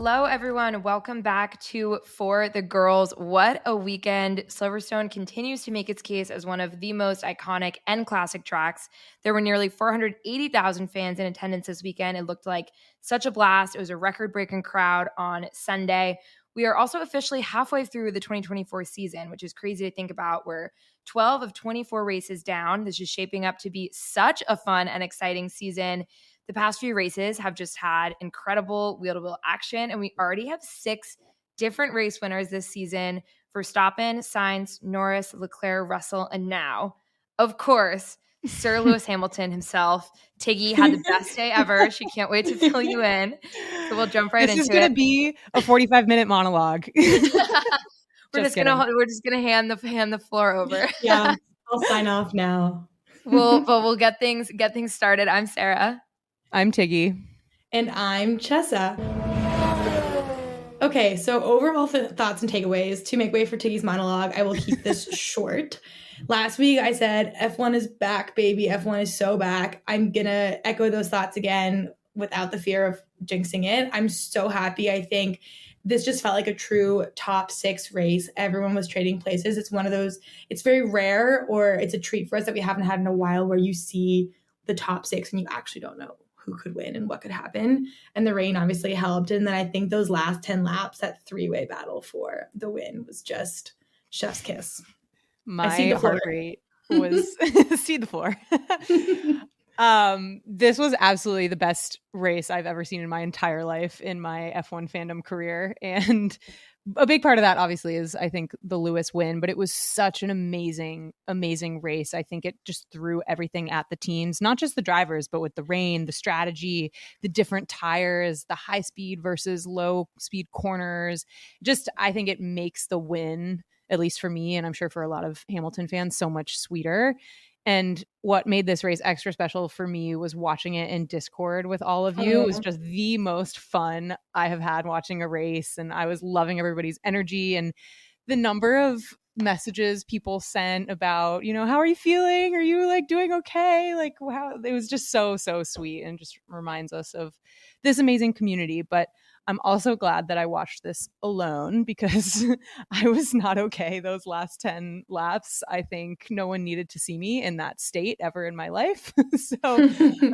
Hello, everyone. Welcome back to For the Girls. What a weekend. Silverstone continues to make its case as one of the most iconic and classic tracks. There were nearly 480,000 fans in attendance this weekend. It looked like such a blast. It was a record-breaking crowd on Sunday. We are also officially halfway through the 2024 season, which is crazy to think about. We're 12 of 24 races down. This is shaping up to be such a fun and exciting season. The past few races have just had incredible wheel-to-wheel action, and we already have 6 different race winners this season: Verstappen, Sainz, Norris, Leclerc, Russell, and now, of course, Sir Lewis Hamilton himself. Tiggy had the best day ever. She can't wait to fill you in. So we'll jump right into it. This is going to be a 45-minute monologue. We're just gonna hand the floor over. Yeah, I'll sign off now. We'll get things started. I'm Sarah. I'm Tiggy. And I'm Chessa. Okay, so overall thoughts and takeaways. To make way for Tiggy's monologue, I will keep this short. Last week I said F1 is back, baby. F1 is so back. I'm going to echo those thoughts again without the fear of jinxing it. I'm so happy. I think this just felt like a true top 6 race. Everyone was trading places. It's one of those, it's very rare, or it's a treat for us that we haven't had in a while, where you see the top 6 and you actually don't know who could win and what could happen. And the rain obviously helped. And then I think those last 10 laps, that 3-way battle for the win was just chef's kiss. My heart rate was see the floor. This was absolutely the best race I've ever seen in my entire life in my F1 fandom career. And a big part of that obviously is, I think, the Lewis win, but it was such an amazing, amazing race. I think it just threw everything at the teams, not just the drivers, but with the rain, the strategy, the different tires, the high speed versus low speed corners. Just, I think it makes the win, at least for me, and I'm sure for a lot of Hamilton fans, so much sweeter. And what made this race extra special for me was watching it in Discord with all of you. It was just the most fun I have had watching a race. And I was loving everybody's energy and the number of messages people sent about, how are you feeling? Are you doing okay? Wow, it was just so, so sweet, and just reminds us of this amazing community. But I'm also glad that I watched this alone, because I was not okay those last 10 laps. I think no one needed to see me in that state ever in my life. So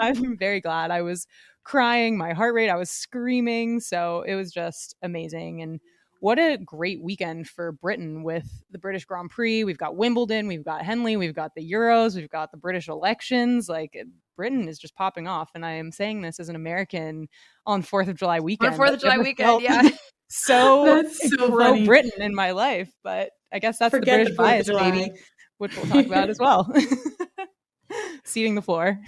I'm very glad. I was crying, my heart rate, I was screaming. So it was just amazing. And what a great weekend for Britain with the British Grand Prix. We've got Wimbledon, we've got Henley, we've got the Euros, we've got the British elections. Britain is just popping off. And I am saying this as an American on 4th of July weekend. On 4th of July weekend, yeah. So pro Britain in my life. But I guess that's the British bias, baby, which we'll talk about as well. Ceding the floor.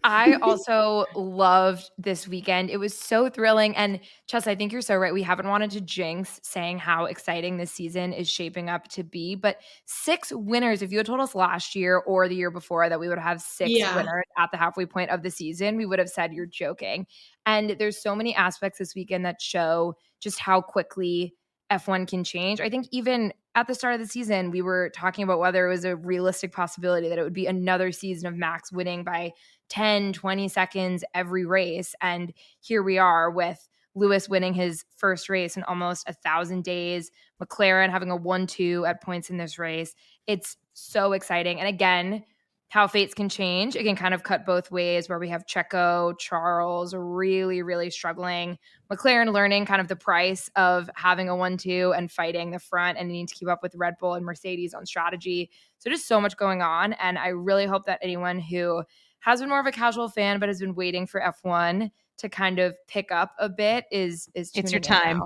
I also loved this weekend. It was so thrilling. And Chess, I think you're so right. We haven't wanted to jinx saying how exciting this season is shaping up to be. But 6 winners, if you had told us last year or the year before that we would have 6 winners at the halfway point of the season, we would have said you're joking. And there's so many aspects this weekend that show just how quickly F1 can change. I think even at the start of the season, we were talking about whether it was a realistic possibility that it would be another season of Max winning by 10, 20 seconds every race. And here we are with Lewis winning his first race in almost 1,000 days, McLaren having a 1-2 at points in this race. It's so exciting. And again, how fates can change. It can kind of cut both ways, where we have Checo, Charles really, really struggling. McLaren learning kind of the price of having a 1-2 and fighting the front and needing to keep up with Red Bull and Mercedes on strategy. So just so much going on. And I really hope that anyone who has been more of a casual fan but has been waiting for F1 to kind of pick up a bit is it's your time.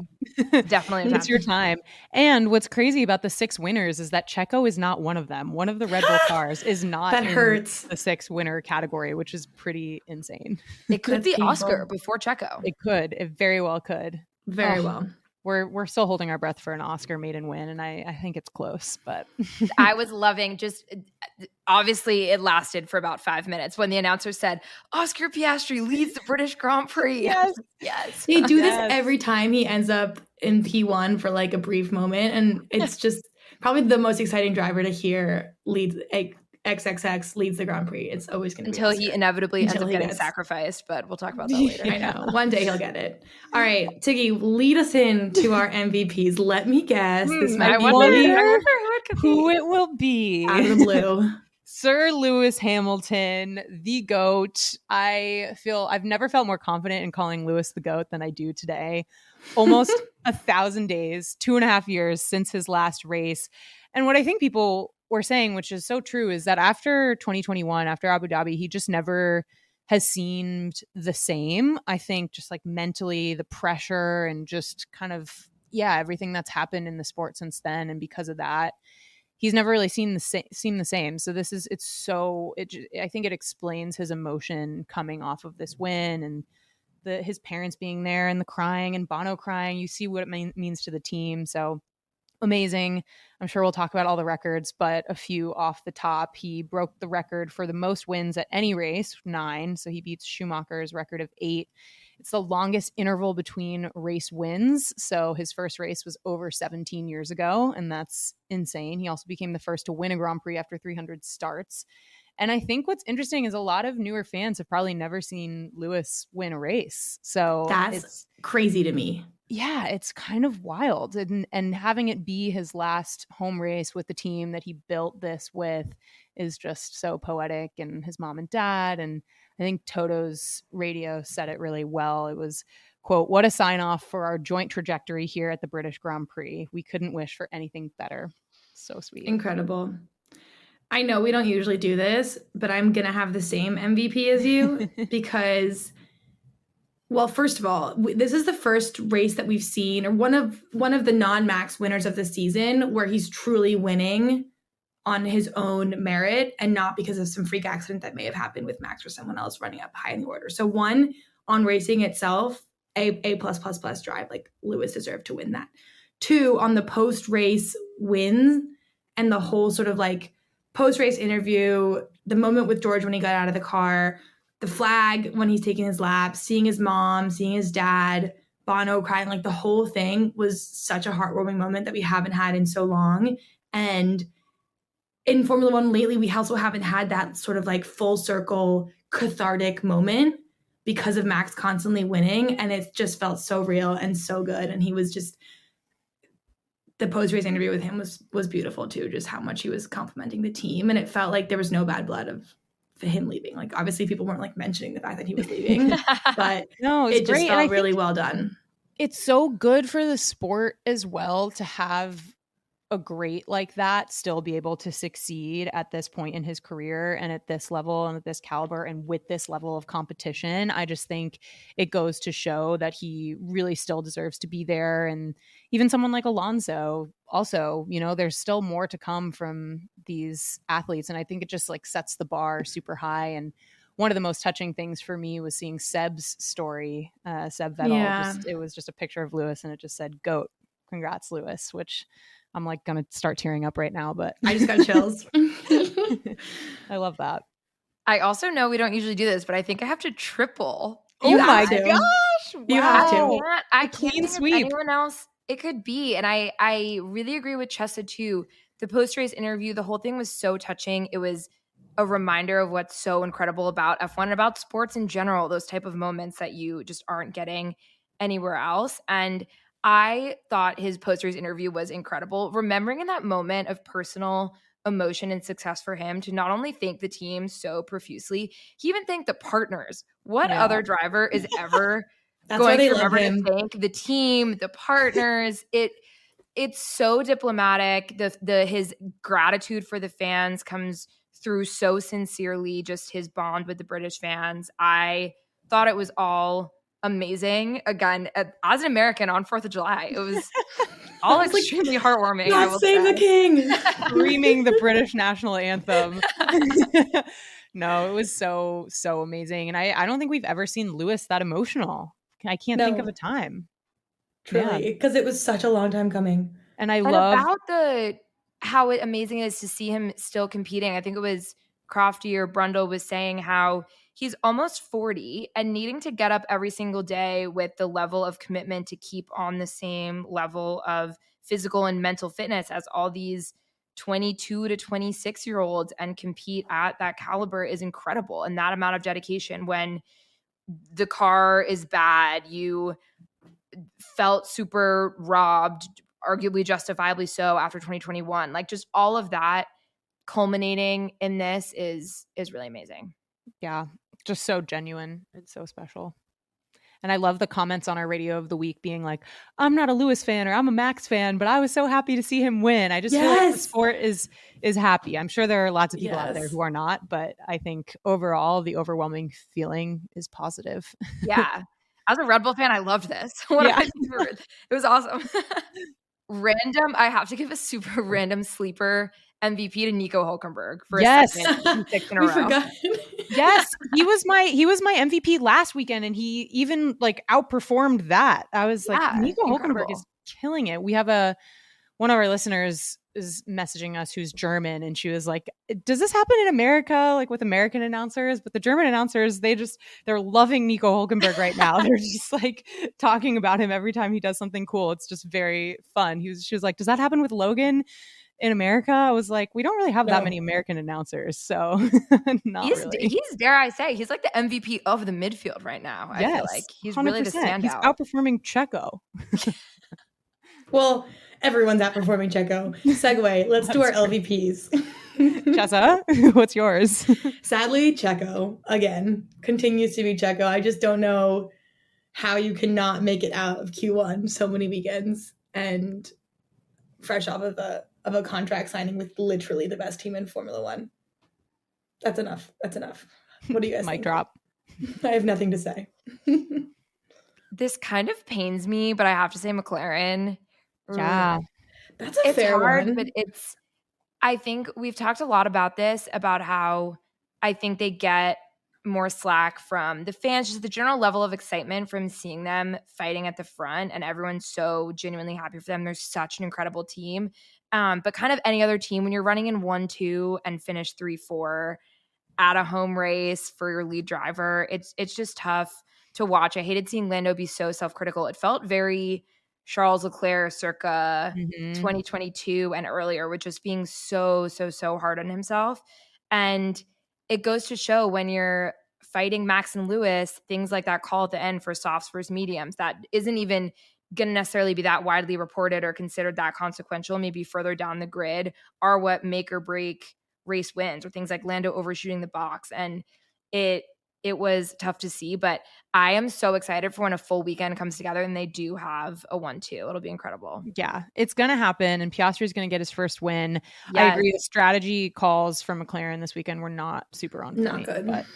Definitely it's your time. And what's crazy about the 6 winners is that Checo is not one of them. One of the Red Bull cars is not that in hurts. The 6 winner category, which is pretty insane. It could be painful. Oscar before Checo. It could. It very well could. Very well. We're still holding our breath for an Oscar maiden win, and I think it's close. But I was loving obviously it lasted for about 5 minutes when the announcer said Oscar Piastri leads the British Grand Prix. Yes. They do this every time he ends up in P1 for a brief moment, and it's just probably the most exciting driver to hear lead XXX leads the Grand Prix. It's always going to be until Oscar. he inevitably ends up getting gets sacrificed, but we'll talk about that later. I know. One day he'll get it. All right, Tiggy, lead us into our MVPs. Let me guess. This might I be wonder who it could who be. it will be. out of the blue. Sir Lewis Hamilton, the GOAT. I've never felt more confident in calling Lewis the GOAT than I do today. Almost 1,000 days, 2.5 years since his last race. And what I think people were saying, which is so true, is that after 2021, after Abu Dhabi, he just never has seemed the same. I think just like mentally, the pressure and just kind of, everything that's happened in the sport since then. And because of that, he's never really seemed the same. So I think it explains his emotion coming off of this win and his parents being there and the crying and Bono crying. You see what it means to the team. So amazing. I'm sure we'll talk about all the records, but a few off the top. He broke the record for the most wins at any race, 9. So he beats Schumacher's record of 8. It's the longest interval between race wins. So his first race was over 17 years ago, and that's insane. He also became the first to win a Grand Prix after 300 starts. And I think what's interesting is a lot of newer fans have probably never seen Lewis win a race. So that's crazy to me. Yeah, it's kind of wild. And having it be his last home race with the team that he built this with is just so poetic. And his mom and dad, and I think Toto's radio said it really well. It was, quote, "What a sign off for our joint trajectory here at the British Grand Prix. We couldn't wish for anything better." So sweet. Incredible. I know we don't usually do this, but I'm going to have the same MVP as you because, well, first of all, this is the first race that we've seen, or one of the non-Max winners of the season, where he's truly winning on his own merit and not because of some freak accident that may have happened with Max or someone else running up high in the order. So one, on racing itself, A+++ drive, like Lewis deserved to win that. 2, on the post-race wins and the whole sort of like post-race interview, the moment with George when he got out of the car, the flag when he's taking his lap, seeing his mom, seeing his dad, Bono crying, like the whole thing was such a heartwarming moment that we haven't had in so long. And in Formula One lately, we also haven't had that sort of like full circle cathartic moment because of Max constantly winning. And it just felt so real and so good. And he was just, the post-race interview with him was beautiful too, just how much he was complimenting the team. And it felt like there was no bad blood for him leaving. Like obviously people weren't like mentioning the fact that he was leaving, but no, it just great. felt really well done. It's so good for the sport as well to have a great like that still be able to succeed at this point in his career and at this level and at this caliber and with this level of competition. I just think it goes to show that he really still deserves to be there. And even someone like Alonso also, there's still more to come from these athletes. And I think it just like sets the bar super high. And one of the most touching things for me was seeing Seb's story, Seb Vettel. Yeah. It was just a picture of Lewis and it just said, "GOAT, congrats, Lewis," which I'm like going to start tearing up right now, but I just got chills. I love that. I also know we don't usually do this, but I think I have to triple. You Oh my have to. gosh. Wow. You have to. I clean can't think sweep. of anyone else it could be. And I really agree with Chessa too. The post-race interview, the whole thing was so touching. It was a reminder of what's so incredible about F1 and about sports in general, those type of moments that you just aren't getting anywhere else. And I thought his post-race interview was incredible. Remembering in that moment of personal emotion and success for him to not only thank the team so profusely, he even thanked the partners. What other driver is ever going to remember to thank the team, the partners? It's so diplomatic. His gratitude for the fans comes through so sincerely, just his bond with the British fans. I thought it was all amazing. Again, as an American on 4th of July, it was all extremely heartwarming. God save the king. Screaming the British national anthem. No, it was so amazing. And I don't think we've ever seen Lewis that emotional. I can't think of a time. Truly, because it was such a long time coming. And I love about how amazing it is to see him still competing. I think it was Crofty or Brundle was saying how he's almost 40 and needing to get up every single day with the level of commitment to keep on the same level of physical and mental fitness as all these 22 to 26-year-olds and compete at that caliber is incredible. And that amount of dedication when the car is bad, you felt super robbed, arguably justifiably so after 2021. Like just all of that culminating in this is really amazing. Yeah, just so genuine. It's so special. And I love the comments on our radio of the week being like, I'm not a Lewis fan or I'm a Max fan, but I was so happy to see him win. I just feel like the sport is happy. I'm sure there are lots of people out there who are not, but I think overall the overwhelming feeling is positive. Yeah. As a Red Bull fan, I loved this. It was awesome. I have to give a super random sleeper MVP to Nico Hülkenberg for a second 6 in a row. Forgot. Yes, he was my MVP last weekend, and he even like outperformed that. I was like, Nico Hülkenberg is killing it. We have one of our listeners is messaging us who's German, and she was like, does this happen in America, like with American announcers? But the German announcers, they're loving Nico Hülkenberg right now. They're just like talking about him every time he does something cool. It's just very fun. She was like, does that happen with Logan in America? I was like, we don't really have that many American announcers, so really. He's, dare I say, he's like the MVP of the midfield right now. Yes, I feel like he's 100%. Really the standout. He's outperforming Checo. Well, everyone's outperforming Checo. Segue. Let's do our LVPs. Chessa, what's yours? Sadly, Checo again continues to be Checo. I just don't know how you cannot make it out of Q1 so many weekends and fresh off of a contract signing with literally the best team in Formula One. That's enough. What do you guys think? Mic drop. I have nothing to say. This kind of pains me, but I have to say McLaren. Yeah. That's a fair one. But I think we've talked a lot about this, about how I think they get more slack from the fans, just the general level of excitement from seeing them fighting at the front, and everyone's so genuinely happy for them. They're such an incredible team. But kind of any other team, when you're running in 1-2 and finish 3-4 at a home race for your lead driver, it's just tough to watch. I hated seeing Lando be so self-critical. It felt very Charles Leclerc circa 2022 and earlier, with just being so hard on himself. And it goes to show when you're fighting Max and Lewis, things like that call at the end for softs versus mediums, that isn't even going to necessarily be that widely reported or considered that consequential, maybe further down the grid, are what make or break race wins, or things like Lando overshooting the box. And it was tough to see, but I am so excited for when a full weekend comes together and they do have a 1-2. It'll be incredible. Yeah, it's going to happen. And Piastri is going to get his first win. Yes. I agree. The strategy calls from McLaren this weekend were not super on point. Not good. But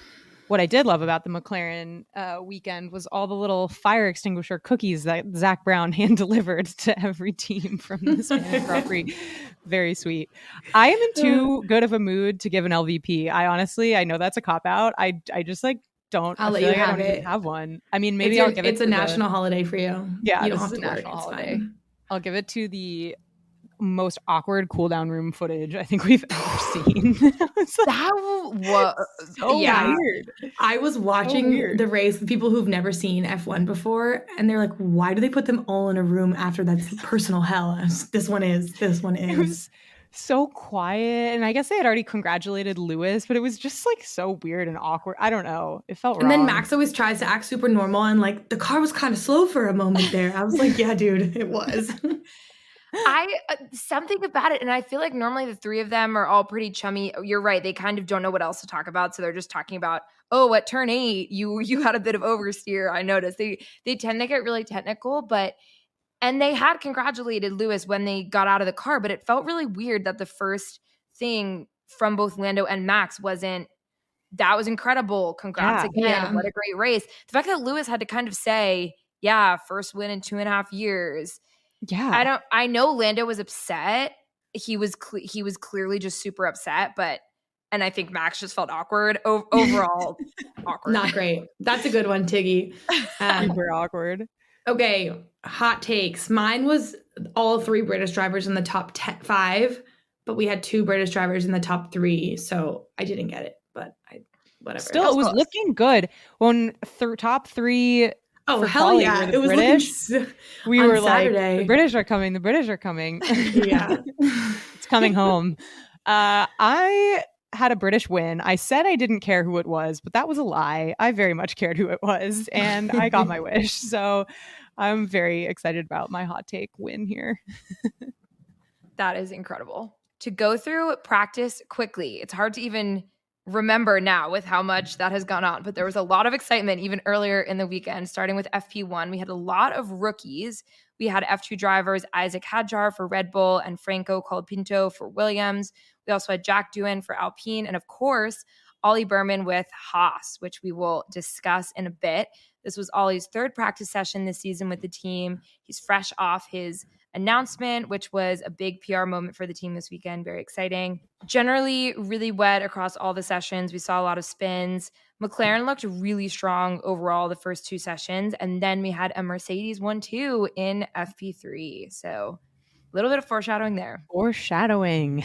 what I did love about the McLaren weekend was all the little fire extinguisher cookies that Zach Brown hand delivered to every team from the Spanish Grand Prix. Very sweet. I am in too good of a mood to give an LVP. I know that's a cop out. I just like don't. I'll let you have it. Have one. I mean, maybe I'll give it. It's a national holiday for you. Yeah, you don't this have is to a national work. holiday. I'll give it to the most awkward cool down room footage I think we've ever seen. That was so weird. I was watching the race with people who've never seen F1 before, and they're like, why do they put them all in a room after that's personal hell? This one is. It was so quiet, and I guess they had already congratulated Lewis, but it was just like so weird and awkward. I don't know. It felt wrong. And then Max always tries to act super normal, and like the car was kind of slow for a moment there. I was like, yeah, dude, it was. Something about it, and I feel like normally the three of them are all pretty chummy. You're right, they kind of don't know what else to talk about, so they're just talking about, oh, at turn 8 you had a bit of oversteer. I noticed they tend to get really technical, and they had congratulated Lewis when they got out of the car, but it felt really weird that the first thing from both Lando and Max wasn't, that was incredible, congrats again, what a great race. The fact that Lewis had to kind of say, yeah, first win in 2.5 years. Yeah. I know Lando was upset. He was clearly just super upset, and I think Max just felt awkward. Overall, awkward. Not great. That's a good one, Tiggy. Super awkward. Okay, hot takes. Mine was all 3 British drivers in the top 5, but we had 2 British drivers in the top 3, so I didn't get it, but whatever. Still, it was close. Looking good. When top 3 Oh, hell yeah. It was British. Looking we were Saturday. like, the British are coming. Yeah. It's coming home. I had a British win. I said I didn't care who it was, but that was a lie. I very much cared who it was, and I got my wish. So I'm very excited about my hot take win here. That is incredible. To go through practice quickly, it's hard to even remember now with how much that has gone on, but there was a lot of excitement even earlier in the weekend, starting with FP1. We had a lot of rookies. We had F2 drivers Isaac Hadjar for Red Bull and Franco Colapinto for Williams. We also had Jack Doohan for Alpine, and of course, Ollie Berman with Haas, which we will discuss in a bit. This was Ollie's third practice session this season with the team. He's fresh off his announcement, which was a big PR moment for the team this weekend. Very exciting. Generally, really wet across all the sessions. We saw a lot of spins. McLaren looked really strong overall the first two sessions. And then we had a Mercedes 1-2 in FP3. So a little bit of foreshadowing there. Foreshadowing.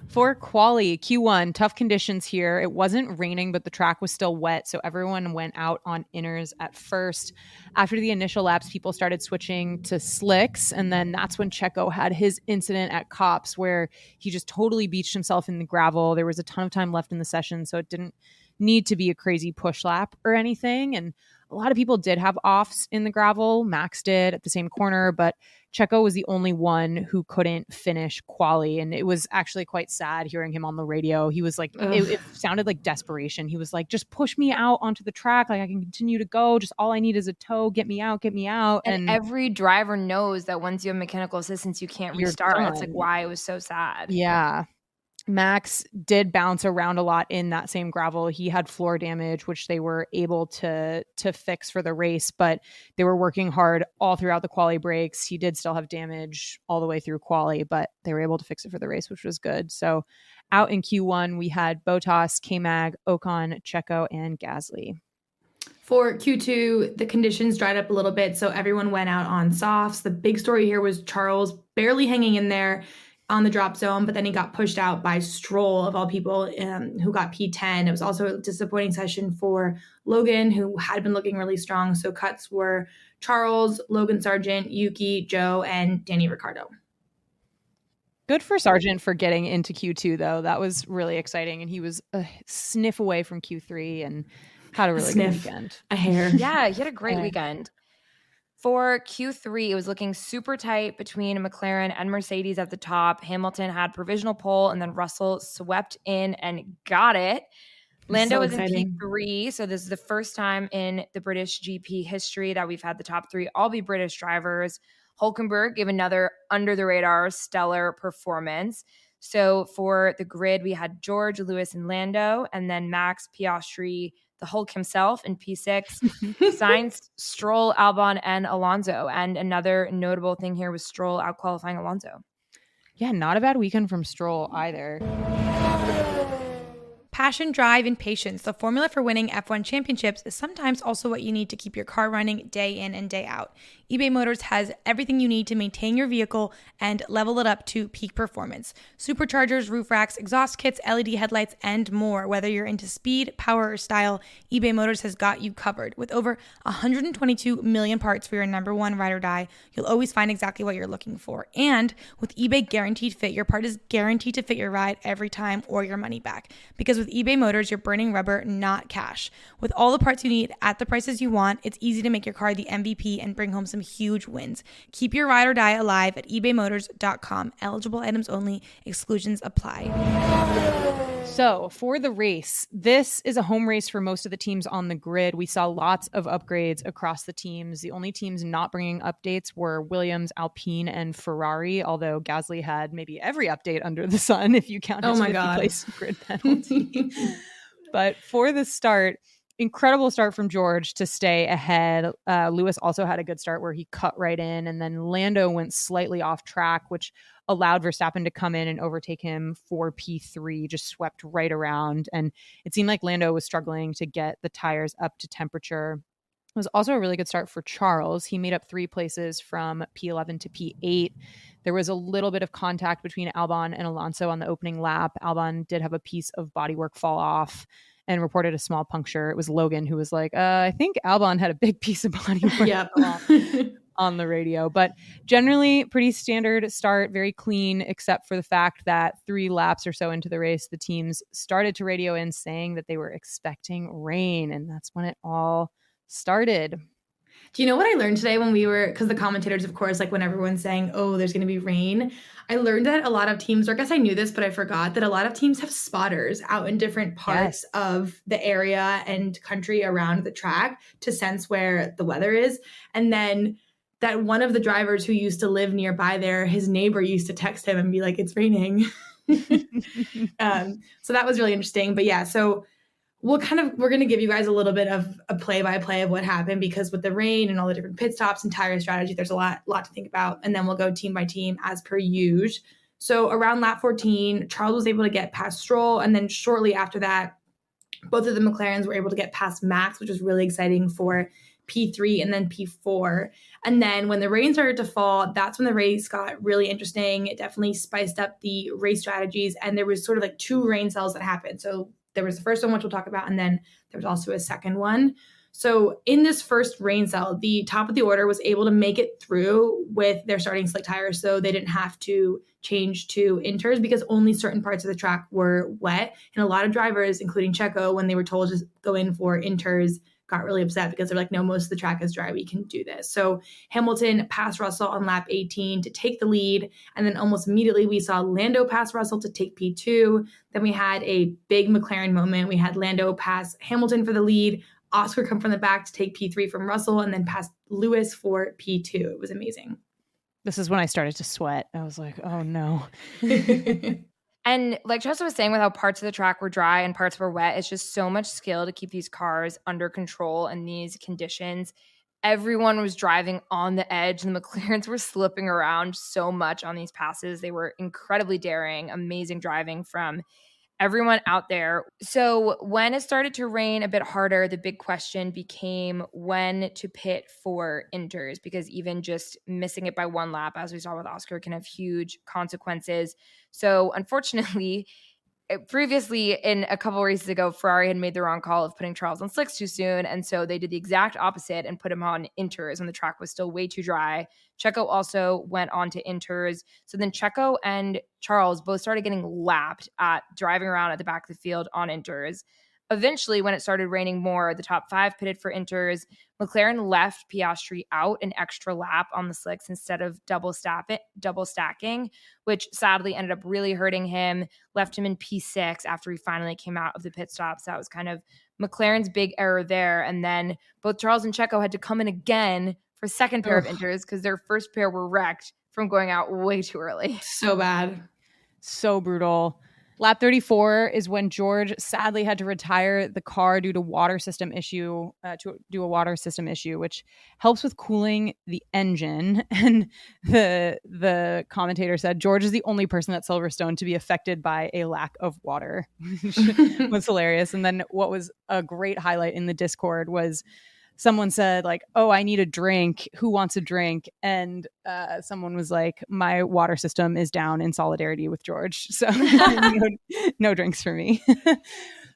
For quali Q1, tough conditions here. It wasn't raining, but the track was still wet, so everyone went out on inners at first. After the initial laps, people started switching to slicks, and then that's when Checo had his incident at Copse, where he just totally beached himself in the gravel. There was a ton of time left in the session, so it didn't need to be a crazy push lap or anything, and a lot of people did have offs in the gravel. Max did at the same corner, but Checo was the only one who couldn't finish quali. And it was actually quite sad hearing him on the radio. He was like, it sounded like desperation. He was like, just push me out onto the track. Like I can continue to go. Just all I need is a tow. Get me out, get me out. And every driver knows that once you have mechanical assistance, you can't restart. That's like why it was so sad. Yeah. Max did bounce around a lot in that same gravel. He had floor damage, which they were able to fix for the race, but they were working hard all throughout the quali breaks. He did still have damage all the way through quali, but they were able to fix it for the race, which was good. So out in Q1, we had Bottas, K-Mag, Ocon, Checo, and Gasly. For Q2, the conditions dried up a little bit, so everyone went out on softs. The big story here was Charles barely hanging in there on the drop zone, but then he got pushed out by Stroll, of all people, who got P10. It was also a disappointing session for Logan, who had been looking really strong. So cuts were Charles, Logan Sargent, Yuki, Joe, and Danny Ricciardo. Good for Sargent for getting into Q2, though. That was really exciting, and he was a sniff away from Q3 and had a really good weekend. A hair. Yeah, he had a great weekend. For Q3, it was looking super tight between McLaren and Mercedes at the top. Hamilton had provisional pole, and then Russell swept in and got it. Lando was in P3, so this is the first time in the British GP history that we've had the top three all be British drivers. Hülkenberg gave another under-the-radar stellar performance. So for the grid, we had George, Lewis, and Lando, and then Max, Piastri, the Hulk himself in P6, Sainz, Stroll, Albon, and Alonso. And another notable thing here was Stroll out-qualifying Alonso. Yeah, not a bad weekend from Stroll either. Passion, drive, and patience. The formula for winning F1 championships is sometimes also what you need to keep your car running day in and day out. eBay Motors has everything you need to maintain your vehicle and level it up to peak performance. Superchargers, roof racks, exhaust kits, LED headlights, and more. Whether you're into speed, power, or style, eBay Motors has got you covered. With over 122 million parts for your number one ride or die, you'll always find exactly what you're looking for. And with eBay Guaranteed Fit, your part is guaranteed to fit your ride every time or your money back. Because with eBay Motors, you're burning rubber, not cash. With all the parts you need at the prices you want, it's easy to make your car the MVP and bring home some huge wins. Keep your ride or die alive at ebaymotors.com. Eligible items only. Exclusions apply. So for the race, this is a home race for most of the teams on the grid. We saw lots of upgrades across the teams. The only teams not bringing updates were Williams, Alpine, and Ferrari, although Gasly had maybe every update under the sun if you count his 50-place grid penalty. But for the start, incredible start from George to stay ahead. Lewis also had a good start where he cut right in, and then Lando went slightly off track, which allowed Verstappen to come in and overtake him for P3, just swept right around. And it seemed like Lando was struggling to get the tires up to temperature. It was also a really good start for Charles. He made up 3 places from P11 to P8. There was a little bit of contact between Albon and Alonso on the opening lap. Albon did have a piece of bodywork fall off and reported a small puncture. It was Logan who was like, I think Albon had a big piece of bodywork. Yep. on the radio. But generally pretty standard start, very clean, except for the fact that 3 laps or so into the race, the teams started to radio in saying that they were expecting rain, and that's when it all started. Do you know what I learned today when we were, because the commentators, of course, like when everyone's saying, oh, there's going to be rain, I learned that a lot of teams, or I guess I knew this, but I forgot that a lot of teams have spotters out in different parts of the area and country around the track to sense where the weather is. And then that one of the drivers who used to live nearby there, his neighbor used to text him and be like, it's raining. So that was really interesting. But yeah, so we're going to give you guys a little bit of a play-by-play of what happened, because with the rain and all the different pit stops and tire strategy, there's a lot to think about. And then we'll go team by team as per usual. So around lap 14, Charles was able to get past Stroll. And then shortly after that, both of the McLarens were able to get past Max, which was really exciting for P3 and then P4. And then when the rain started to fall, that's when the race got really interesting. It definitely spiced up the race strategies. And there was sort of like 2 rain cells that happened. So there was the first one, which we'll talk about, and then there was also a second one. So in this first rain cell, the top of the order was able to make it through with their starting slick tires, so they didn't have to change to inters because only certain parts of the track were wet. And a lot of drivers, including Checo, when they were told to go in for inters, got really upset because they're like, no, most of the track is dry. We can do this. So Hamilton passed Russell on lap 18 to take the lead. And then almost immediately we saw Lando pass Russell to take P2. Then we had a big McLaren moment. We had Lando pass Hamilton for the lead, Oscar come from the back to take P3 from Russell, and then pass Lewis for P2. It was amazing. This is when I started to sweat. I was like, oh no. And like Chelsea was saying, with how parts of the track were dry and parts were wet, it's just so much skill to keep these cars under control in these conditions. Everyone was driving on the edge, and the McLarens were slipping around so much on these passes. They were incredibly daring, amazing driving from everyone out there. So when it started to rain a bit harder, the big question became when to pit for inters, because even just missing it by 1 lap, as we saw with Oscar, can have huge consequences. So unfortunately, previously in a couple races ago, Ferrari had made the wrong call of putting Charles on slicks too soon. And so they did the exact opposite and put him on inters when the track was still way too dry. Checo also went on to inters. So then Checo and Charles both started getting lapped at driving around at the back of the field on inters. Eventually, when it started raining more, the top 5 pitted for inters. McLaren left Piastri out an extra lap on the slicks instead of double stacking, which sadly ended up really hurting him, left him in P6 after he finally came out of the pit stops. That was kind of McLaren's big error there. And then both Charles and Checo had to come in again for a second pair of inters because their first pair were wrecked from going out way too early. So bad. So brutal. Lap 34 is when George sadly had to retire the car due to a water system issue, which helps with cooling the engine. And the commentator said George is the only person at Silverstone to be affected by a lack of water, which was hilarious. And then what was a great highlight in the Discord was someone said like, oh, I need a drink. Who wants a drink? And someone was like, my water system is down in solidarity with George. So no drinks for me.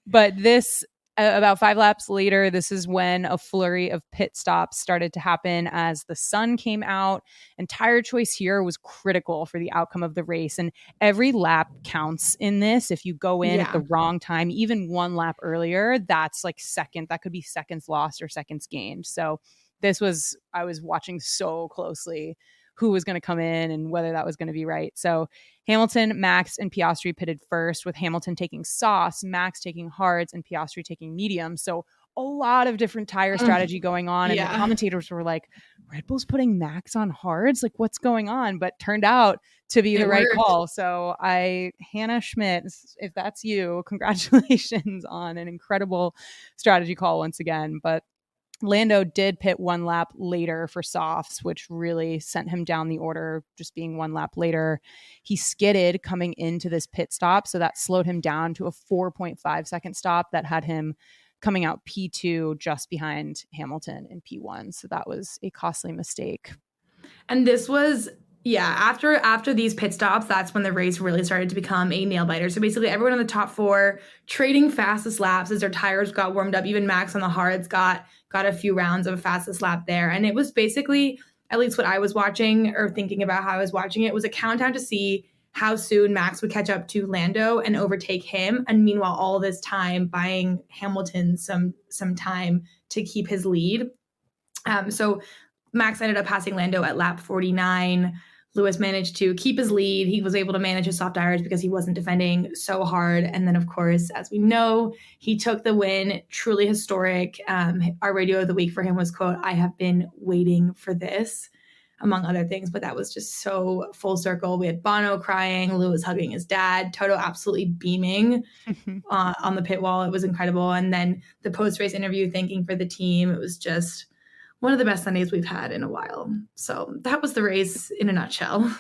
But this, about 5 laps later, this is when a flurry of pit stops started to happen as the sun came out, and tire choice here was critical for the outcome of the race. And every lap counts in this. If you go in at the wrong time, even 1 lap earlier, that's like that could be seconds lost or seconds gained. So I was watching so closely who was going to come in and whether that was going to be right. So Hamilton, Max, and Piastri pitted first, with Hamilton taking softs, Max taking hards, and Piastri taking mediums. So a lot of different tire strategy going on. And the commentators were like, Red Bull's putting Max on hards? Like, what's going on? But turned out to be the right call. So Hannah Schmidt, if that's you, congratulations on an incredible strategy call once again. But Lando did pit 1 lap later for softs, which really sent him down the order, just being 1 lap later. He skidded coming into this pit stop, so that slowed him down to a 4.5 second stop that had him coming out P2 just behind Hamilton in P1. So that was a costly mistake. And this was after these pit stops, that's when the race really started to become a nail biter. So basically everyone in the top 4 trading fastest laps as their tires got warmed up. Even Max on the hards got a few rounds of fastest lap there. And it was basically at least what I was watching or thinking about how I was watching it, was a countdown to see how soon Max would catch up to Lando and overtake him. And meanwhile, all this time buying Hamilton some time to keep his lead. So Max ended up passing Lando at lap 49. Lewis managed to keep his lead. He was able to manage his soft tires because he wasn't defending so hard. And then, of course, as we know, he took the win. Truly historic. Our radio of the week for him was, quote, "I have been waiting for this," among other things. But that was just so full circle. We had Bono crying, Lewis hugging his dad, Toto absolutely beaming on the pit wall. It was incredible. And then the post-race interview thanking for the team. It was just one of the best Sundays we've had in a while. So that was the race in a nutshell.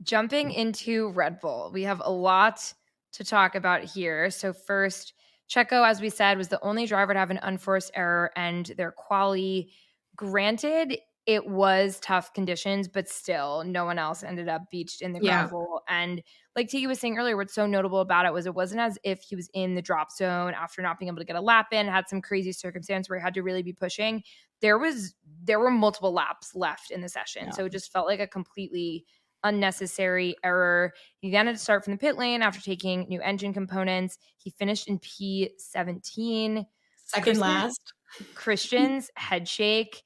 Jumping into Red Bull, we have a lot to talk about here. So first, Checo, as we said, was the only driver to have an unforced error and their quali. Granted, it was tough conditions, but still, no one else ended up beached in the gravel. And like Tiki was saying earlier, what's so notable about it was it wasn't as if he was in the drop zone after not being able to get a lap in, had some crazy circumstance where he had to really be pushing. There were multiple laps left in the session. Yeah. So it just felt like a completely unnecessary error. He then had to start from the pit lane after taking new engine components. He finished in P17. Second last. Christian's head shake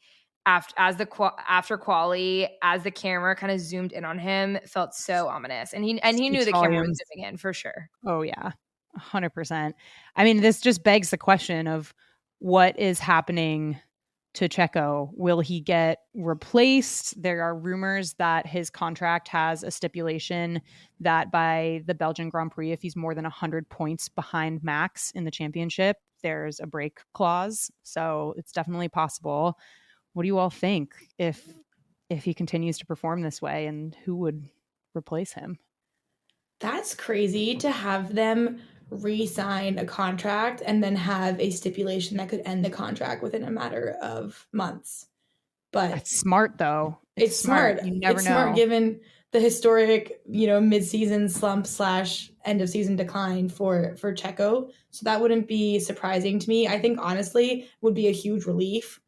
after quali, as the camera kind of zoomed in on him, felt so ominous. And he knew the camera was zooming in for sure. Oh yeah, 100%. I mean, this just begs the question of what is happening to Checo. Will he get replaced? There are rumors that his contract has a stipulation that by the Belgian Grand Prix, if he's more than 100 points behind Max in the championship, there's a break clause. So it's definitely possible. What do you all think if he continues to perform this way, and who would replace him? That's crazy to have them re-sign a contract and then have a stipulation that could end the contract within a matter of months. But it's smart though. It's smart. You never know. Smart given the historic, mid-season slump / end of season decline for Checo. So that wouldn't be surprising to me. I think honestly would be a huge relief.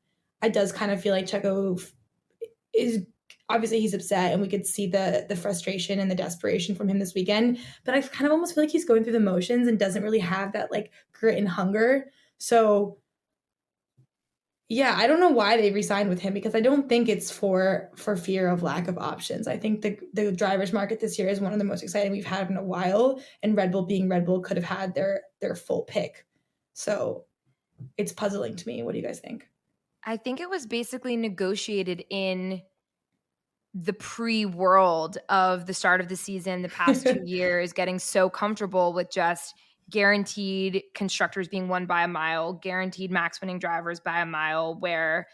It does kind of feel like Checo is obviously he's upset, and we could see the frustration and the desperation from him this weekend. But I kind of almost feel like he's going through the motions and doesn't really have that like grit and hunger. So yeah, I don't know why they re-signed with him, because I don't think it's for fear of lack of options. I think the drivers market this year is one of the most exciting we've had in a while, and Red Bull being Red Bull could have had their full pick. So it's puzzling to me. What do you guys think? I think it was basically negotiated in the pre-world of the start of the season, the past 2 years, getting so comfortable with just guaranteed constructors being won by a mile, guaranteed max winning drivers by a mile, where,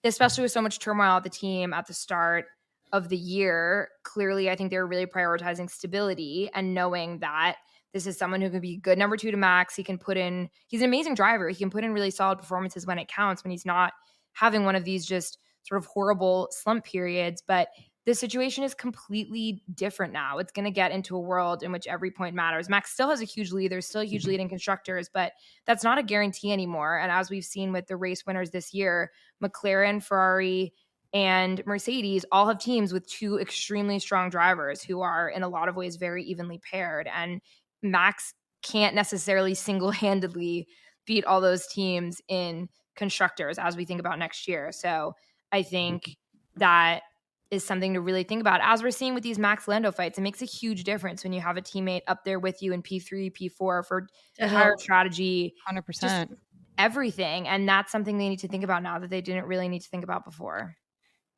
especially with so much turmoil at the team at the start of the year, clearly I think they were really prioritizing stability and knowing that this is someone who can be good number 2 to Max. He's an amazing driver. He can put in really solid performances when it counts, when he's not having one of these just sort of horrible slump periods. But the situation is completely different now. It's going to get into a world in which every point matters. Max still has a huge lead. There's still a huge lead in constructors, but that's not a guarantee anymore. And as we've seen with the race winners this year, McLaren, Ferrari, and Mercedes all have teams with 2 extremely strong drivers who are in a lot of ways very evenly paired. And Max can't necessarily single-handedly beat all those teams in constructors as we think about next year. So I think that is something to really think about. As we're seeing with these Max Lando fights, it makes a huge difference when you have a teammate up there with you in P3, P4 for tire strategy, 100%, everything. And that's something they need to think about now that they didn't really need to think about before.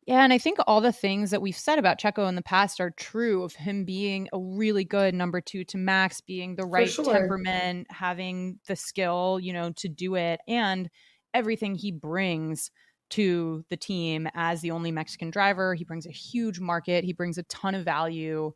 Yeah, and I think all the things that we've said about Checo in the past are true of him being a really good number 2 to Max, being the right temperament, having the skill, to do it, and everything he brings to the team as the only Mexican driver. He brings a huge market. He brings a ton of value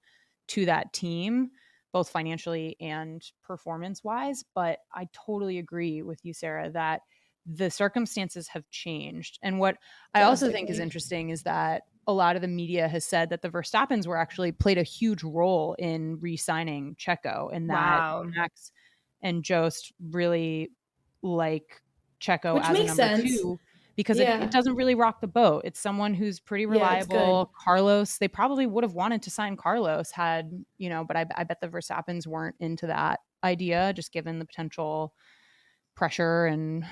to that team, both financially and performance-wise. But I totally agree with you, Sarah, that the circumstances have changed. And what I also think is interesting is that a lot of the media has said that the Verstappens played a huge role in re-signing Checo, and that Max and Jost really like Checo as a number 2 because it doesn't really rock the boat. It's someone who's pretty reliable. Carlos, they probably would have wanted to sign Carlos had, but I bet the Verstappens weren't into that idea, just given the potential pressure and,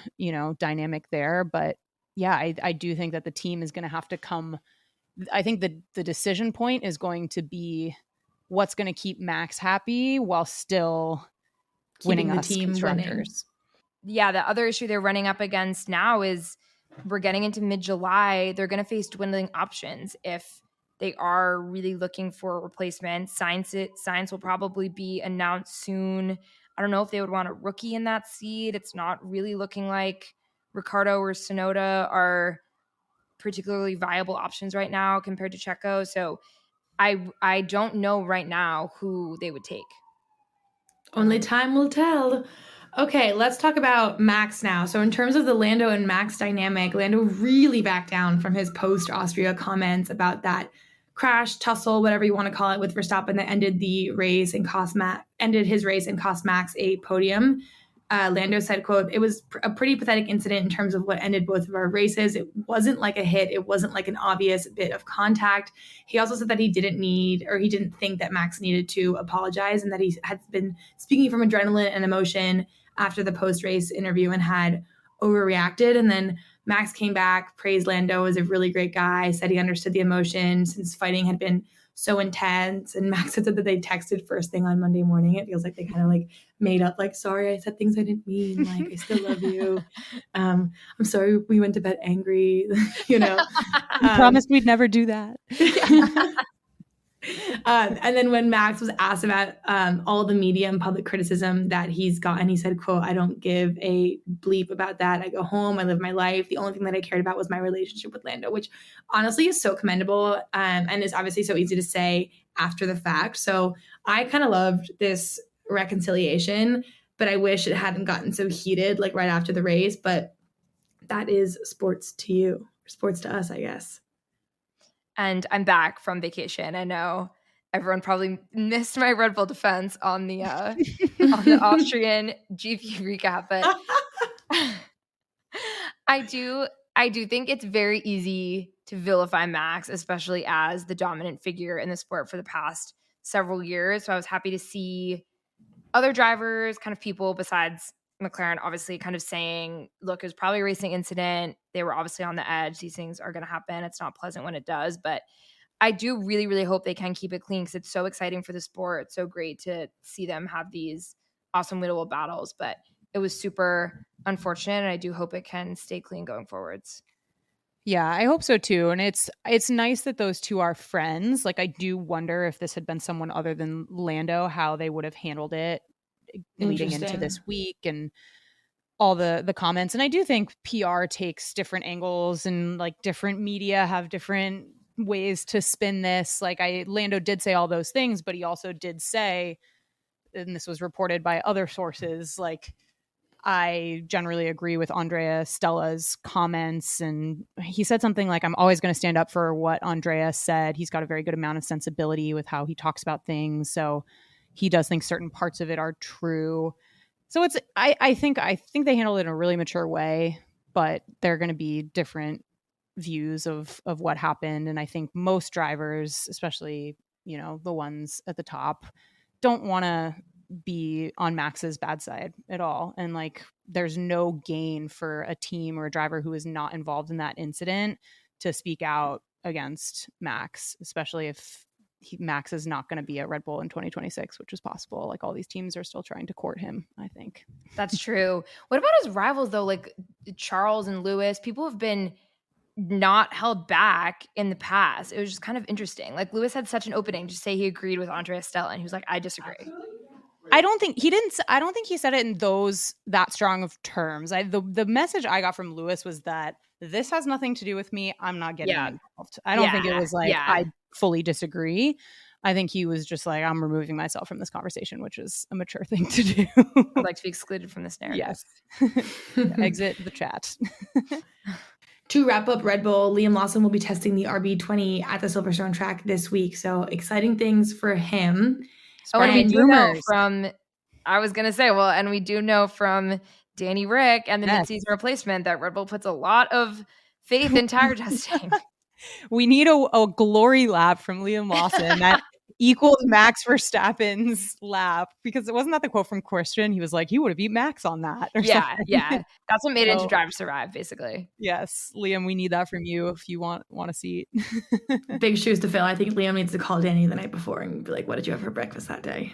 dynamic there. But yeah, I do think that the team is going to have to come. I think the decision point is going to be what's going to keep Max happy while still winning the us team constructors. Winning. Yeah, the other issue they're running up against now is we're getting into mid-July. They're going to face dwindling options if they are really looking for a replacement. Sainz will probably be announced soon. I don't know if they would want a rookie in that seat. It's not really looking like Ricciardo or Tsunoda are particularly viable options right now compared to Checo. So I don't know right now who they would take. Only time will tell. Okay, let's talk about Max now. So in terms of the Lando and Max dynamic, Lando really backed down from his post-Austria comments about that crash, tussle, whatever you want to call it, with Verstappen that ended the race and ended his race and cost Max a podium. Lando said, quote, "It was a pretty pathetic incident in terms of what ended both of our races. It wasn't like a hit. It wasn't like an obvious bit of contact." He also said that he didn't think that Max needed to apologize and that he had been speaking from adrenaline and emotion after the post-race interview and had overreacted. And then Max came back, praised Lando as a really great guy, said he understood the emotion since fighting had been so intense. And Max said that they texted first thing on Monday morning. It feels like they kind of like made up, like, sorry, I said things I didn't mean. Like, I still love you. I'm sorry we went to bed angry. We promised we'd never do that. And then when Max was asked about all the media and public criticism that he's gotten, he said, quote, "I don't give a bleep about that. I go home, I live my life. The only thing that I cared about was my relationship with Lando," which honestly is so commendable and is obviously so easy to say after the fact. So I kind of loved this reconciliation, but I wish it hadn't gotten so heated like right after the race. But that is sports to you, sports to us, I guess. And I'm back from vacation. I know everyone probably missed my Red Bull defense on the Austrian GP recap, but I do think it's very easy to vilify Max, especially as the dominant figure in the sport for the past several years. So I was happy to see other drivers, kind of people besides McLaren, obviously kind of saying, look, it was probably a racing incident. They were obviously on the edge. These things are going to happen. It's not pleasant when it does, but I do really, really hope they can keep it clean because it's so exciting for the sport. It's so great to see them have these awesome winnable battles, but it was super unfortunate, and I do hope it can stay clean going forwards. Yeah, I hope so too. And it's nice that those two are friends. Like, I do wonder if this had been someone other than Lando, how they would have handled it leading into this week and all the comments. And I do think PR takes different angles and like different media have different ways to spin this. Like, Lando did say all those things, but he also did say, and this was reported by other sources, like, I generally agree with Andrea Stella's comments. And he said something like, I'm always going to stand up for what Andrea said. He's got a very good amount of sensibility with how he talks about things. So he does think certain parts of it are true. So I think they handled it in a really mature way, but there are going to be different views of what happened. And I think most drivers, especially, the ones at the top, don't want to be on Max's bad side at all. And like, there's no gain for a team or a driver who is not involved in that incident to speak out against Max, especially if Max is not going to be at Red Bull in 2026, which is possible. Like, all these teams are still trying to court him, I think. That's true. What about his rivals though? Like Charles and Lewis, people have been not held back in the past. It was just kind of interesting. Like, Lewis had such an opening to say he agreed with Andrea Stella, and he was like, I disagree. I don't think he said it in that strong of terms. The message I got from Lewis was that this has nothing to do with me. I'm not getting involved. I don't think it was like, I fully disagree. I think he was just like, I'm removing myself from this conversation, which is a mature thing to do. I'd like to be excluded from this narrative. Yes. Exit the chat. To wrap up Red Bull, Liam Lawson will be testing the RB20 at the Silverstone track this week. So exciting things for him. And we do know from, I was going to say, well, and we do know from Danny Rick and the mid-season replacement that Red Bull puts a lot of faith in tire testing. We need a glory lap from Liam Lawson that equaled Max Verstappen's lap, because it wasn't that the quote from Christian. He was like, he would have beat Max on that. Or something. That's what made it to Drive to Survive, basically. Yes, Liam, we need that from you if you want a seat. Big shoes to fill. I think Liam needs to call Danny the night before and be like, what did you have for breakfast that day?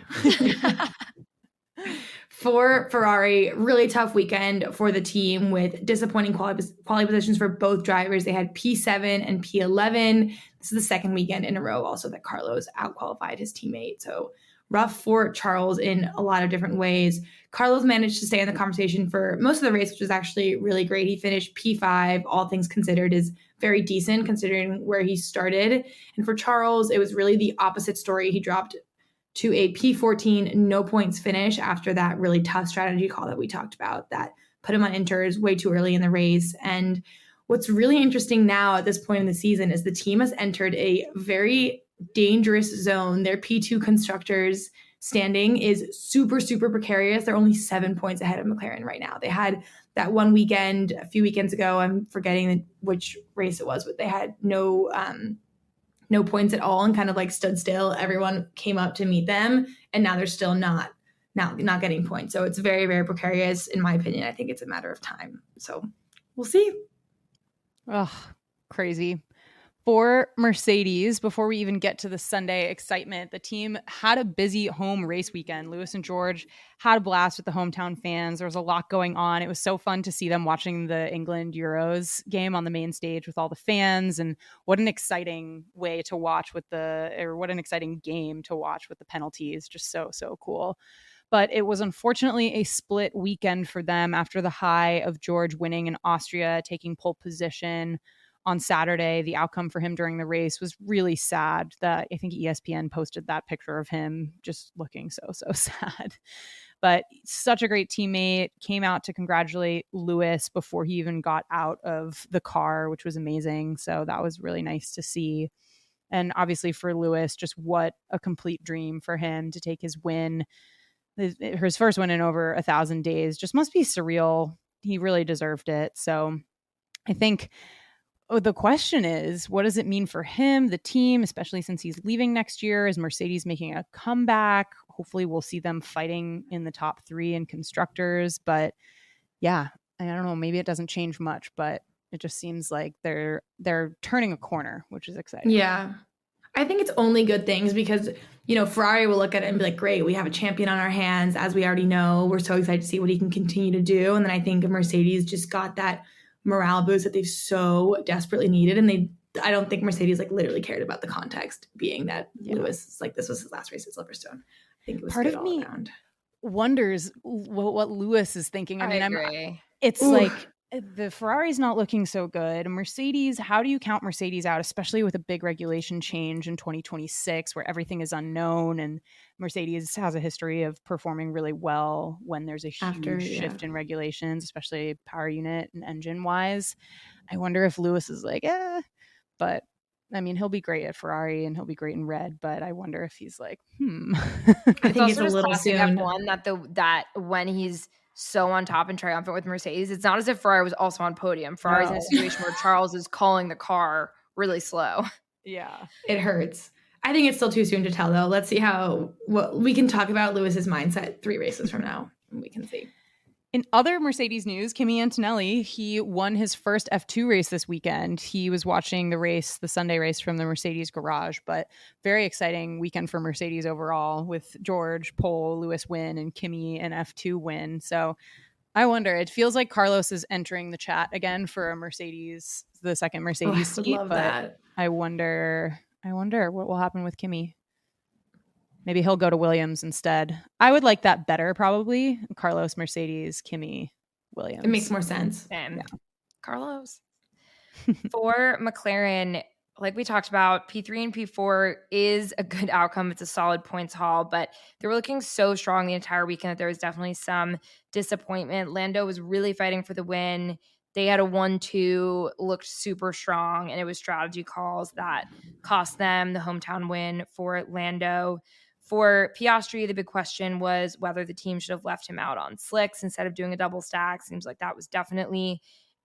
For Ferrari, really tough weekend for the team with disappointing quality positions for both drivers. They had P7 and P11. This is the second weekend in a row also that Carlos outqualified his teammate. So rough for Charles in a lot of different ways. Carlos managed to stay in the conversation for most of the race, which was actually really great. He finished P5, all things considered, is very decent considering where he started. And for Charles, it was really the opposite story. He dropped to a P14 no points finish after that really tough strategy call that we talked about that put him on inters way too early in the race. And what's really interesting now at this point in the season is the team has entered a very dangerous zone. Their P2 constructors standing is super, super precarious. They're only 7 points ahead of McLaren right now. They had that one weekend a few weekends ago. I'm forgetting which race it was, but they had no points at all and kind of like stood still. Everyone came up to meet them, and now they're still not getting points. So it's very, very precarious in my opinion. I think it's a matter of time. So we'll see. Oh, crazy. For Mercedes, before we even get to the Sunday excitement, the team had a busy home race weekend. Lewis and George had a blast with the hometown fans. There was a lot going on. It was so fun to see them watching the England Euros game on the main stage with all the fans. And what an exciting way to watch what an exciting game to watch with the penalties. Just so, so cool. But it was unfortunately a split weekend for them after the high of George winning in Austria, taking pole position on Saturday. The outcome for him during the race was really sad. That I think ESPN posted that picture of him just looking so, so sad. But such a great teammate, came out to congratulate Lewis before he even got out of the car, which was amazing. So that was really nice to see. And obviously for Lewis, just what a complete dream for him to take his win. His first win in over 1,000 days just must be surreal. He really deserved it. So I think the question is, what does it mean for him, the team, especially since he's leaving next year? Is Mercedes making a comeback? Hopefully we'll see them fighting in the top 3 in constructors. But yeah, I don't know, maybe it doesn't change much, but it just seems like they're turning a corner, which is exciting. Yeah. I think it's only good things because, Ferrari will look at it and be like, great, we have a champion on our hands, as we already know. We're so excited to see what he can continue to do. And then I think Mercedes just got that morale boost that they've so desperately needed. And I don't think Mercedes literally cared about the context being that Lewis, this was his last race at Silverstone. I think it was part good of all me around. Wonders what Lewis is thinking. I agree. It's like the Ferrari's not looking so good. Mercedes, how do you count Mercedes out, especially with a big regulation change in 2026 where everything is unknown, and Mercedes has a history of performing really well when there's a huge shift in regulations, especially power unit and engine wise. I wonder if Lewis is like, but I mean, he'll be great at Ferrari and he'll be great in red, but I wonder if he's like, I think it's a little soon. F1 that when he's so on top and triumphant with Mercedes, it's not as if Ferrari was also on podium. Ferrari's in a situation where Charles is calling the car really slow. Yeah, it hurts. I think it's still too soon to tell, though. Let's see what we can talk about Lewis's mindset 3 races from now, and we can see. In other Mercedes news, Kimi Antonelli, he won his first F2 race this weekend. He was watching the Sunday race from the Mercedes garage, but very exciting weekend for Mercedes overall with George pole, Lewis win, and Kimi an F2 win. So I wonder, it feels like Carlos is entering the chat again for a Mercedes, the second Mercedes seat. Love that. I wonder what will happen with Kimi. Maybe he'll go to Williams instead. I would like that better, probably. Carlos, Mercedes, Kimi, Williams. It makes more sense. Yeah. Carlos. For McLaren, like we talked about, P3 and P4 is a good outcome. It's a solid points haul, but they were looking so strong the entire weekend that there was definitely some disappointment. Lando was really fighting for the win. They had a 1-2, looked super strong, and it was strategy calls that cost them the hometown win for Lando. For Piastri, the big question was whether the team should have left him out on slicks instead of doing a double stack. Seems like that was definitely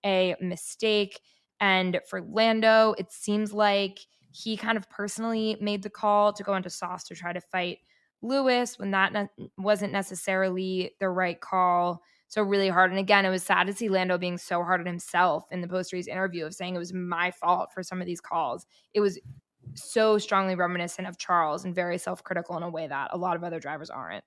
a mistake. And for Lando, it seems like he kind of personally made the call to go into Sauce to try to fight Lewis when that wasn't necessarily the right call. So really hard. And again, it was sad to see Lando being so hard on himself in the post-race interview of saying it was my fault for some of these calls. It was so strongly reminiscent of Charles and very self-critical in a way that a lot of other drivers aren't.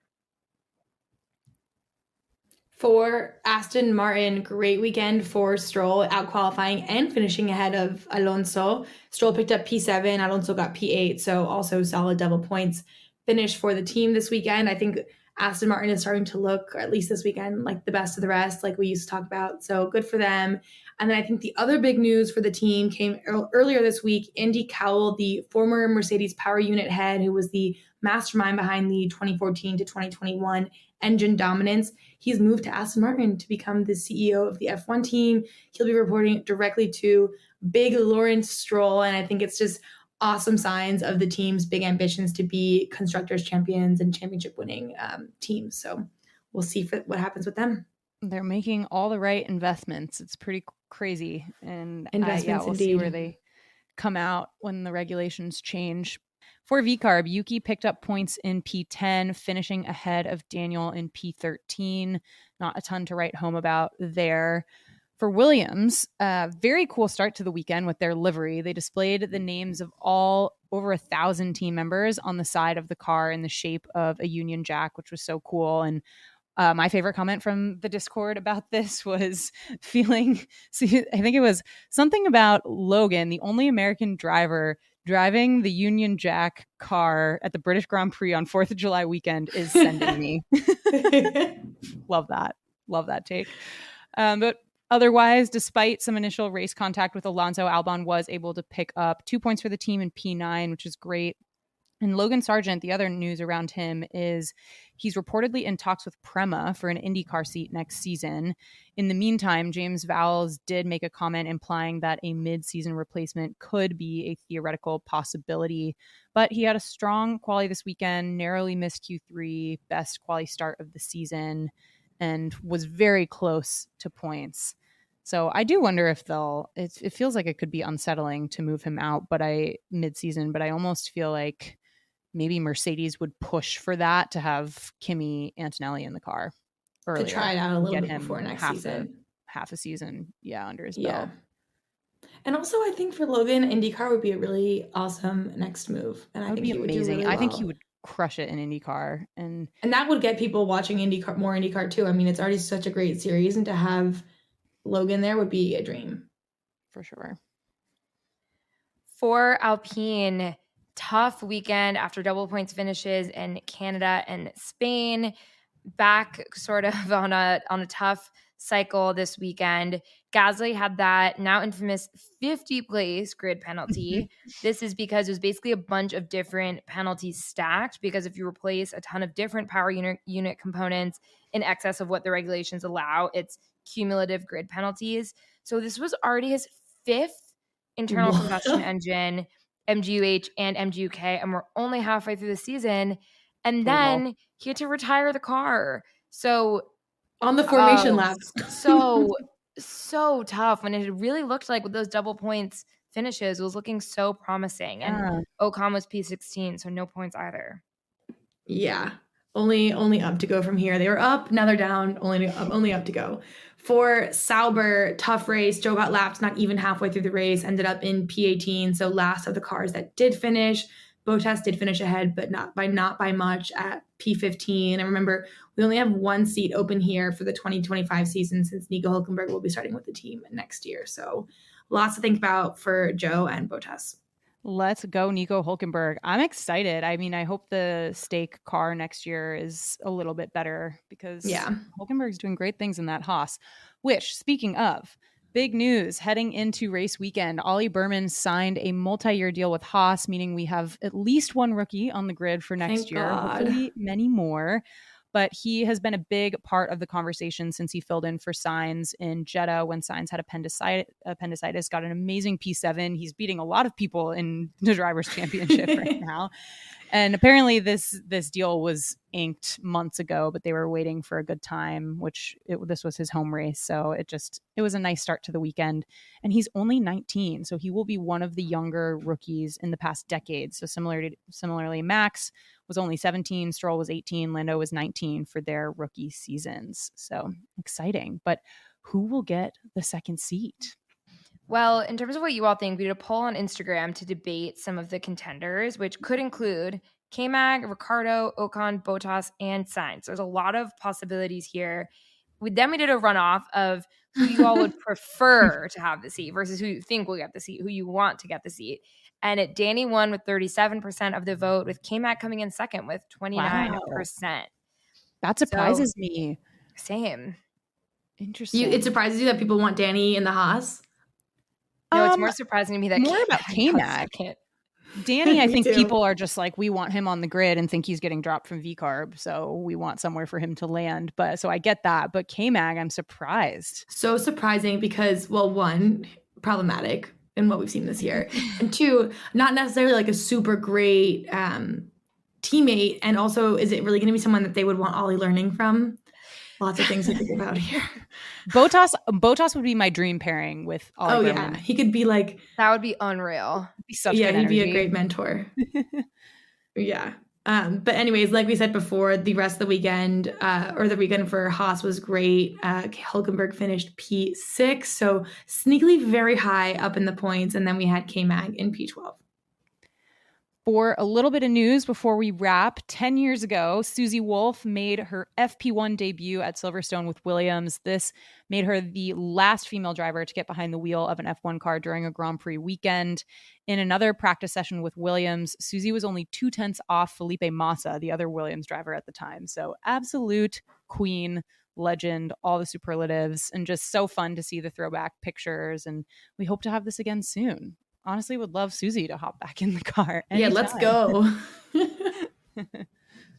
For Aston Martin, great weekend for Stroll, out qualifying and finishing ahead of Alonso. Stroll picked up P7, Alonso got P8, so also solid double points finish for the team this weekend. I think Aston Martin is starting to look, or at least this weekend, like the best of the rest, like we used to talk about. So good for them. And then I think the other big news for the team came earlier this week. Andy Cowell, the former Mercedes power unit head, who was the mastermind behind the 2014 to 2021 engine dominance, he's moved to Aston Martin to become the CEO of the F1 team. He'll be reporting directly to big Lawrence Stroll. And I think it's just awesome signs of the team's big ambitions to be constructors champions and championship winning teams. So we'll see what happens with them. They're making all the right investments. It's pretty crazy. And investments we'll indeed. see where they come out when the regulations change. For VCARB, Yuki picked up points in P10, finishing ahead of Daniel in P13. Not a ton to write home about there. For Williams, very cool start to the weekend with their livery. They displayed the names of all over 1,000 team members on the side of the car in the shape of a Union Jack, which was so cool. And my favorite comment from the Discord about this was I think it was something about Logan, the only American driver driving the Union Jack car at the British Grand Prix on 4th of July weekend is sending me. Love that take. But otherwise, despite some initial race contact with Alonso, Albon was able to pick up 2 points for the team in P9, which is great. And Logan Sargent, the other news around him is he's reportedly in talks with Prema for an IndyCar seat next season. In the meantime, James Vowles did make a comment implying that a mid-season replacement could be a theoretical possibility. But he had a strong quali this weekend, narrowly missed Q3, best quali start of the season, and was very close to points. So I do wonder if it feels like it could be unsettling to move him out mid-season, but I almost feel like maybe Mercedes would push for that to have Kimi Antonelli in the car earlier. To try it out a little bit before next season. Half a season, under his belt. And also, I think for Logan, IndyCar would be a really awesome next move. And I think he would do really well. I think he would crush it in IndyCar. And that would get people watching more IndyCar too. I mean, it's already such a great series, and to have Logan there would be a dream. For sure. For Alpine, tough weekend after double points finishes in Canada and Spain. Back sort of on a tough cycle this weekend. Gasly had that now infamous 50-place grid penalty. This is because it was basically a bunch of different penalties stacked, because if you replace a ton of different power unit components in excess of what the regulations allow, it's cumulative grid penalties. So this was already his 5th internal combustion engine, MGUH and MGUK, and we're only halfway through the season. And then he had to retire the car. So on the formation laps. so tough when it really looked like with those double points finishes, it was looking so promising. And Ocon was P16, so no points either. Yeah. Only up to go from here. They were up, now they're down, only up to go. For Sauber, tough race. Joe got lapped not even halfway through the race, ended up in P18, so last of the cars that did finish. Bottas did finish ahead, but not by much at P15. And remember, we only have one seat open here for the 2025 season, since Nico Hülkenberg will be starting with the team next year. So lots to think about for Joe and Bottas. Let's go, Nico Hülkenberg. I'm excited. I mean, I hope the stake car next year is a little bit better, because Hülkenberg's doing great things in that Haas. Which, speaking of, big news heading into race weekend. Ollie Berman signed a multi-year deal with Haas, meaning we have at least one rookie on the grid for next year. God. Hopefully many more. But he has been a big part of the conversation since he filled in for Sainz in Jeddah when Sainz had appendicitis, got an amazing P7. He's beating a lot of people in the Drivers' Championship right now. And apparently this deal was inked months ago, but they were waiting for a good time, this was his home race. So it was a nice start to the weekend. And he's only 19, so he will be one of the younger rookies in the past decade. So similarly, Max was only 17, Stroll was 18, Lando was 19 for their rookie seasons. So exciting. But who will get the second seat? Well, in terms of what you all think, we did a poll on Instagram to debate some of the contenders, which could include K-Mag, Ricciardo, Ocon, Bottas, and Sainz. There's a lot of possibilities here. Then we did a runoff of who you all would prefer to have the seat versus who you think will get the seat, who you want to get the seat. And Danny won with 37% of the vote, with K-Mag coming in second with 29%. Wow. That surprises me. Same. Interesting. It surprises you that people want Danny in the Haas? No, it's more surprising to me that more about K-Mag. Danny, I think people are just like, we want him on the grid and think he's getting dropped from VCARB, so we want somewhere for him to land. But so I get that. But K-Mag, I'm surprised. So surprising because, well, one, problematic in what we've seen this year, and two, not necessarily like a super great teammate. And also, is it really going to be someone that they would want Ollie learning from? Lots of things to think about here. Bottas would be my dream pairing with Ollie Berman. Yeah, he could be like, that would be unreal. He'd be a great mentor. Yeah. But anyways, like we said before, the rest of the weekend, or the weekend for Haas was great. Hülkenberg finished P6, so sneakily very high up in the points, and then we had K-Mag in P12. For a little bit of news before we wrap, 10 years ago, Susie Wolff made her FP1 debut at Silverstone with Williams. This made her the last female driver to get behind the wheel of an F1 car during a Grand Prix weekend. In another practice session with Williams, Susie was only 2/10 off Felipe Massa, the other Williams driver at the time. So absolute queen, legend, all the superlatives, and just so fun to see the throwback pictures. And we hope to have this again soon. Honestly, would love Susie to hop back in the car anytime. Yeah, let's go.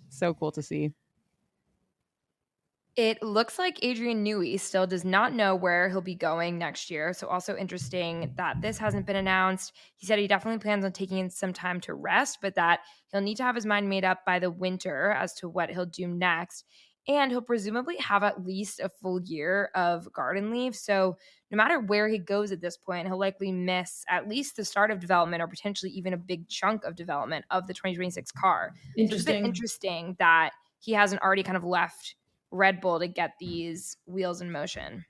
So cool to see. It looks like Adrian Newey still does not know where he'll be going next year. So also interesting that this hasn't been announced. He said he definitely plans on taking some time to rest, but that he'll need to have his mind made up by the winter as to what he'll do next. And he'll presumably have at least a full year of garden leave. So no matter where he goes at this point, he'll likely miss at least the start of development or potentially even a big chunk of development of the 2026 car. It's been interesting that he hasn't already kind of left Red Bull to get these wheels in motion.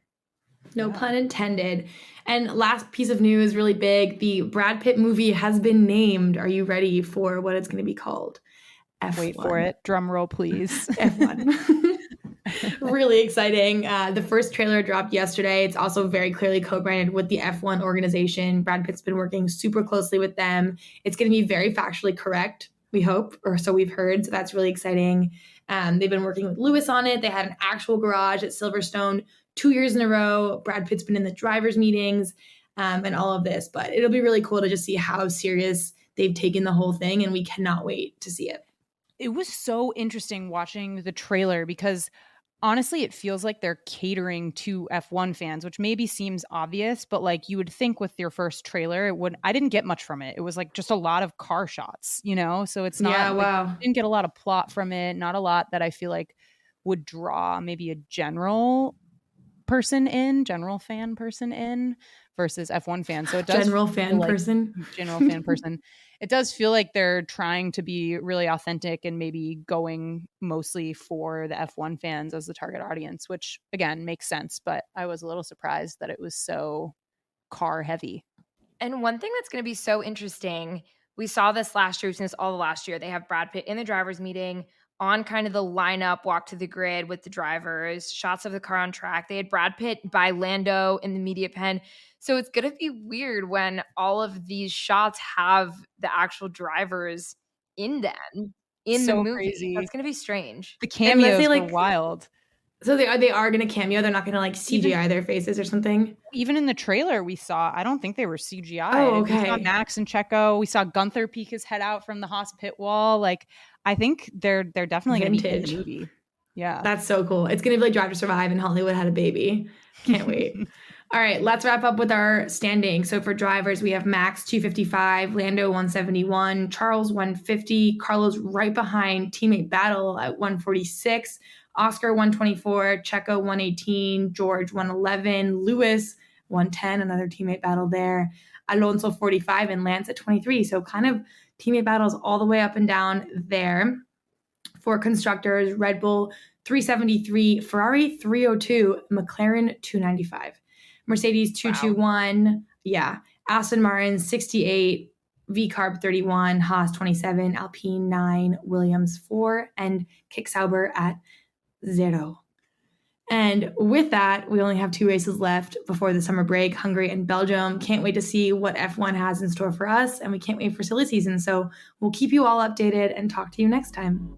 No pun intended. And last piece of news, really big. The Brad Pitt movie has been named. Are you ready for what it's going to be called? F1. Wait for it. Drum roll, please. F1. Really exciting. The first trailer dropped yesterday. It's also very clearly co-branded with the F1 organization. Brad Pitt's been working super closely with them. It's going to be very factually correct, we hope, or so we've heard. So that's really exciting. They've been working with Lewis on it. They had an actual garage at Silverstone 2 years in a row. Brad Pitt's been in the drivers' meetings and all of this. But it'll be really cool to just see how serious they've taken the whole thing, and we cannot wait to see it. It was so interesting watching the trailer because honestly, it feels like they're catering to F1 fans, which maybe seems obvious, but like you would think with your first trailer, I didn't get much from it. It was like just a lot of car shots, So it's not, I didn't get a lot of plot from it. Not a lot that I feel like would draw maybe a general fan person in versus F1 fans. So it does general fan person. It does feel like they're trying to be really authentic and maybe going mostly for the F1 fans as the target audience, which again makes sense. But I was a little surprised that it was so car heavy. And one thing that's going to be so interesting, we saw this last year, we've seen this all the last year. They have Brad Pitt in the driver's meeting on kind of the lineup, walk to the grid with the drivers, shots of the car on track. They had Brad Pitt by Lando in the media pen. So it's going to be weird when all of these shots have the actual drivers in them in the movie. Crazy. That's going to be strange. The cameos were wild. So they are going to cameo. They're not going to like CGI their faces or something. Even in the trailer we saw, I don't think they were CGI. Oh, okay. We saw Max and Checo. We saw Gunther peek his head out from the Haas pit wall. Like I think they're definitely going to be in the movie. Yeah. That's so cool. It's going to be like Drive to Survive and Hollywood had a baby. Can't wait. All right, let's wrap up with our standing. So for drivers, we have Max 255, Lando 171, Charles 150, Carlos right behind, teammate battle at 146, Oscar 124, Checo 118, George 111, Lewis 110, another teammate battle there, Alonso 45, and Lance at 23. So kind of teammate battles all the way up and down there. For constructors, Red Bull 373, Ferrari 302, McLaren 295. Mercedes 221, wow. Yeah. Aston Martin 68, VCarb 31, Haas 27, Alpine 9, Williams 4, and Kick Sauber at 0. And with that, we only have 2 races left before the summer break, Hungary and Belgium. Can't wait to see what F1 has in store for us, and we can't wait for silly season. So we'll keep you all updated and talk to you next time.